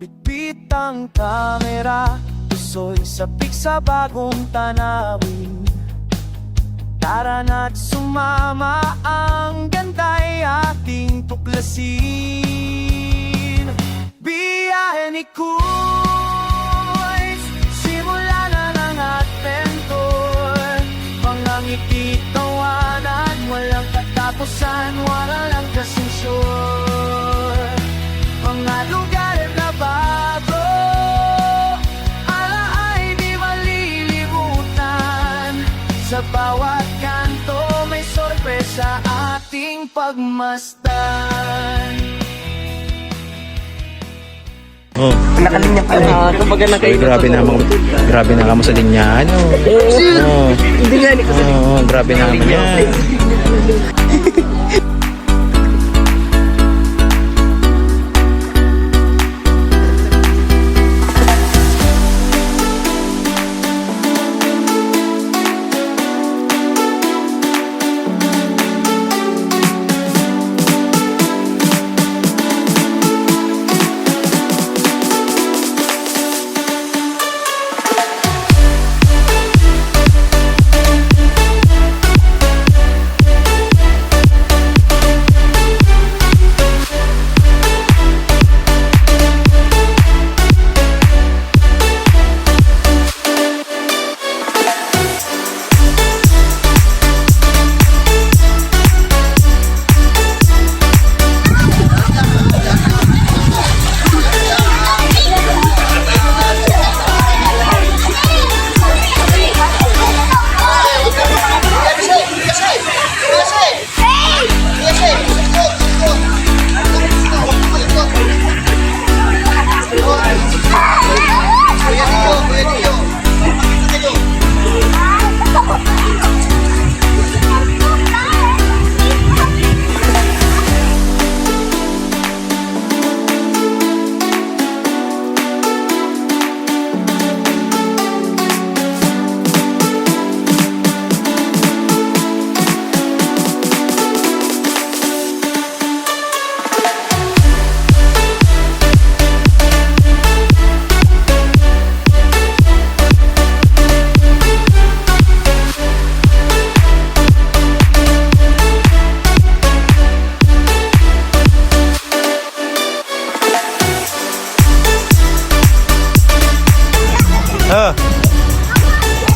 Bitbit ang kamera, puso'y sapik sa bagong tanawin. Tara na't sumama, ang ganda'y ating tuklasin. Biyahe ni Kuy, simula na ng adventure. Mga ngiti, tawanan, walang katapusan, walang kasing sure. Mga lugar na bago, alaay di malilimutan. Sa bawat kanto may sorpresa ating pagmasdan. Oh. Nakalinya pala. Kumbaga na kayo. Grabe na kamo sa linya. Ano? Oh. Hindi nga ni kasi. Oh, grabe na kamo yan.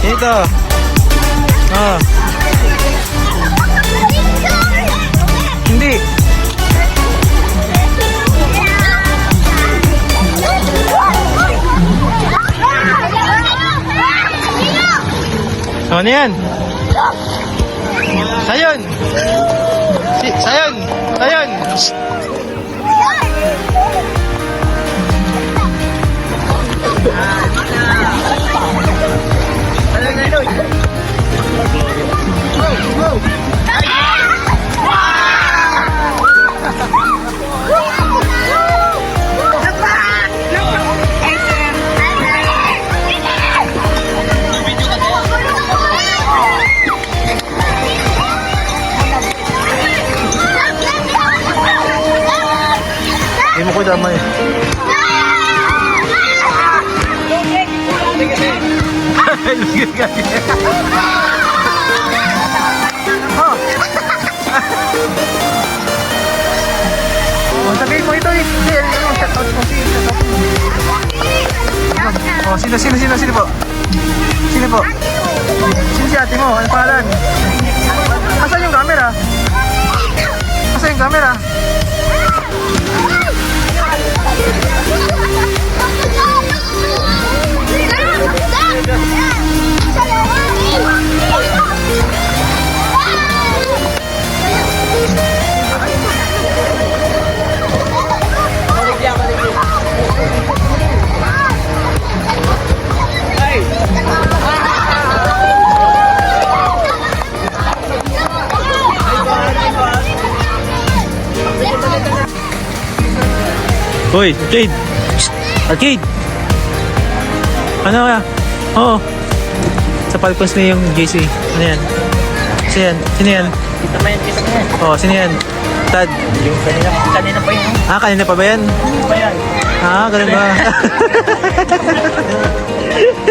Ito. Hindi. Ano yan? Sayon. Sayon. Sayon. Hindi mo ko damay. Sabihin mo ito, shoutout mo sino po? Sino po? Sino si ate mo? Ano pangalan? Asan yung camera? Asan yung camera? Hoy, Arcade! Arcade! Ano kaya? Oo. Sa Falcons na yung JC. Ano yan? Sino yan? Sino yan? Kita mo yan, kita mo yan. Oo, sino yan? Tad? Yung kanina pa yun. Ah, kanina pa ba yan? Ano ba yan? Ah, Ah, ganun ba?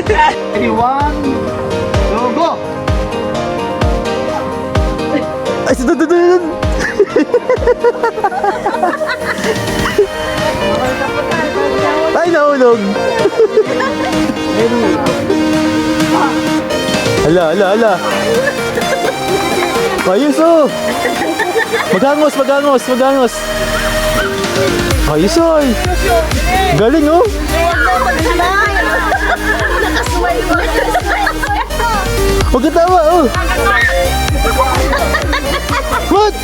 Ready, 1, 2, go! Ay, dun. Ay, nahulog. Ala. Ayos oh. Magangos. Ayos oy. Galing oh. Huwag ka tawa oh. What?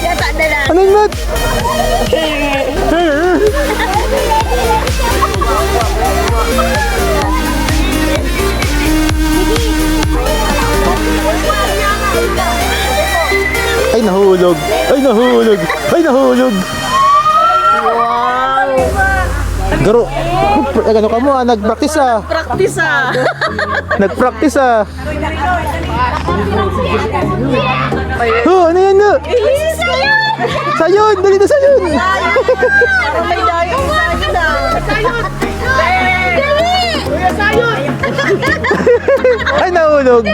Ano yun, Matt? Ay, nahulog. Garo, ano ka mo nag-practice Nag-practice Oh, ano yan no? Sayon! Dali na sayon! Ay, nahulog!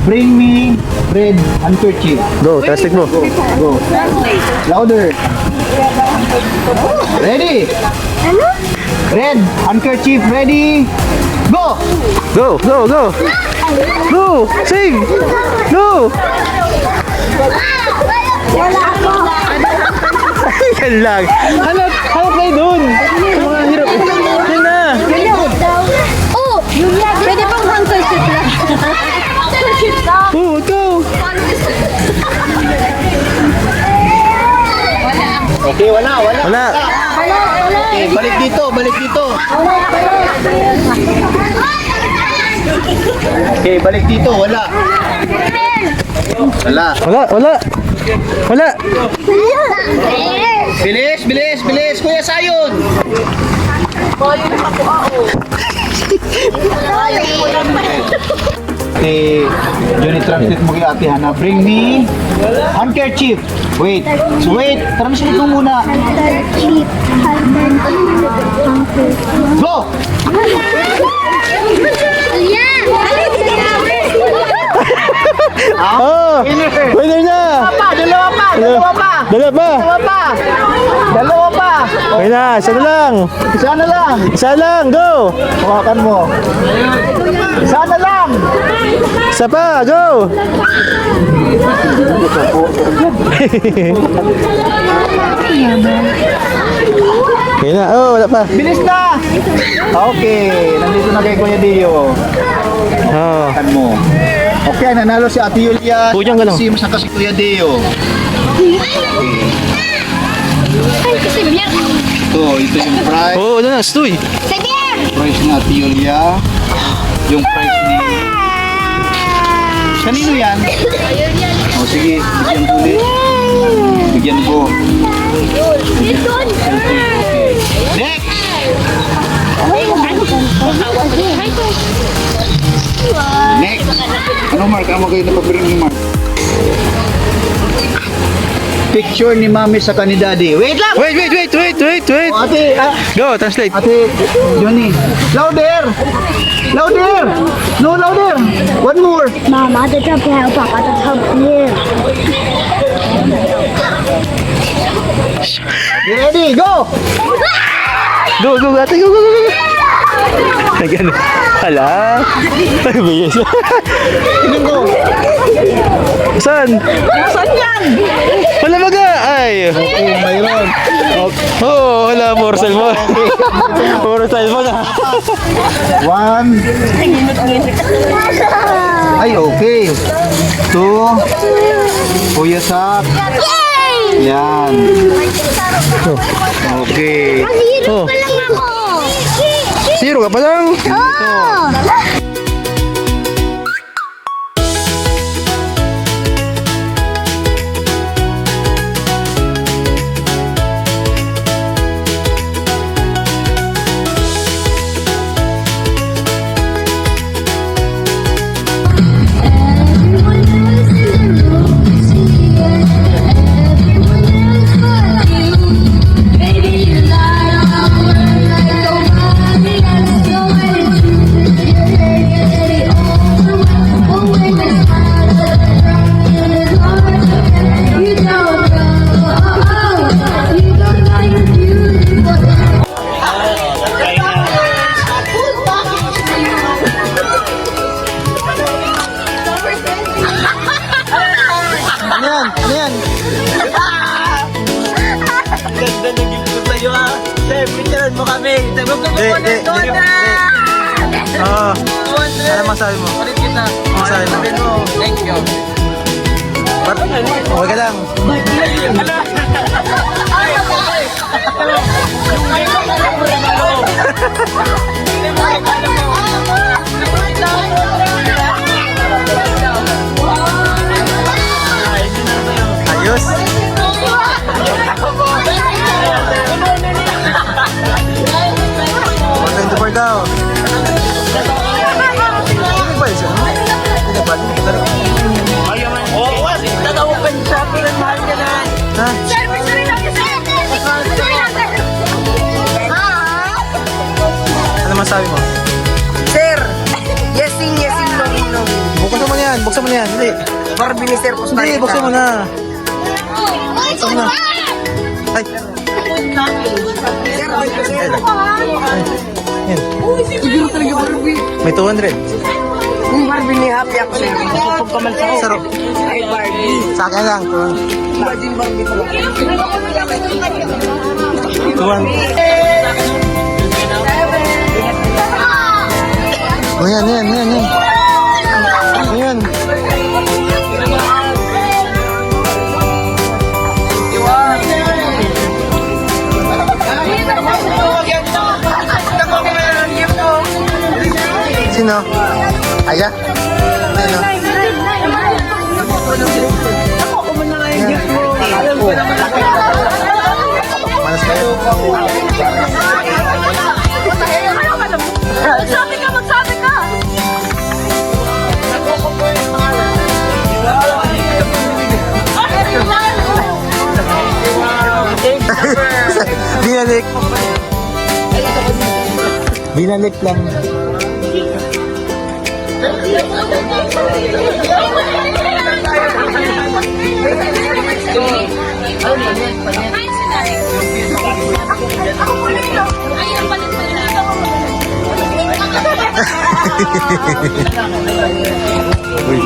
Bring me red handkerchief. Go, translate mo. Go. Louder. Ready? Red handkerchief, ready? Go! Go! Sing! Go! Yan lang. Hanap kayo dun. Mga hirap. Yan na. Oh, pwede pang handkerchief lang. Handkerchief lang. Oh, go! Okay, wala. Wala. Okay, balik dito. Okay, balik dito, wala. Wala. Bilis, Kuya Sayon. Okay, Johnny translate mo kay ate Hana. Bring me handkerchief. Wait, translate mo muna. Go! Oh! Winner na! Dalawa pa! Okay na, isa na lang. Isa lang, go! Hawakan mo. Isa na lang! Isa pa, go! Okay na, oh, wala pa. Bilis na! Okay, nandito na kay Kuya Dio. Oh. Hawakan mo. Okay, nanalo si Ate Yulia. Pujang ka lang. Si Masaka si Kuya Dio. Ito yung prize. Oh, ano na, stoy. Prize ni Ate Yulia. Yung prize ni... Kanino yan? O sige, bigyan ko ulit. Bigyan ko. Next! Next! Ano Mark? Ano kayo napabring ni Mark? Picture ni Mami sa ni Daddy. Wait lang! Wait. O, ate, Go, translate. ate, Johnny. Louder! No, louder! One more! 妈妈的照片还有爸爸的照片。 Ready, go! Go, ate, go. Ay, ganun. Hala. Ay, bilis. Tingin ko. Saan? Saan yan? Wala baga. Ay. Okay, mayroon. Oo, wala. Morsel mo. Morsel mo na. 1. Ay, okay. 2. Kuya Sak. Yan. Okay. Oh. Pa lang ako. Zero ka pa lang. Oh! Ano yan? Ano yan? Ganda ng gift ko sa'yo ha. Sir, picturean mo kami. Sabi ko Di, di, di. Oo. Ano masabi mo? Ulit kita. Masabi mo? Sabi mo, thank you. Ba't? Okay ka lang. Ayos. Maganda pa daw. Ano ba yun? Ano ba? Oo, nag-open shopping ang mahal ka na. Ha? Ano masabi mo? Sir, yesing, no. Buksan mo na yan. Buksan mo na yan. Hindi. Barbie ni Sir Costa Hindi, buksan mo na. Buksan mo na. Ay. Sir, Yan. siguro talaga Barbie. May 200. Yung Barbie ni Happy ako sir. Pagkamalsa ko. Sarap. Ay, Barbie. Sa akin lang. Imagine Barbie talaga. 200. Oh, yan. Ayan. Sino? Aya? Sino? Malas na yun. Magsabi ka! Binalik. Binalik lang. Uy.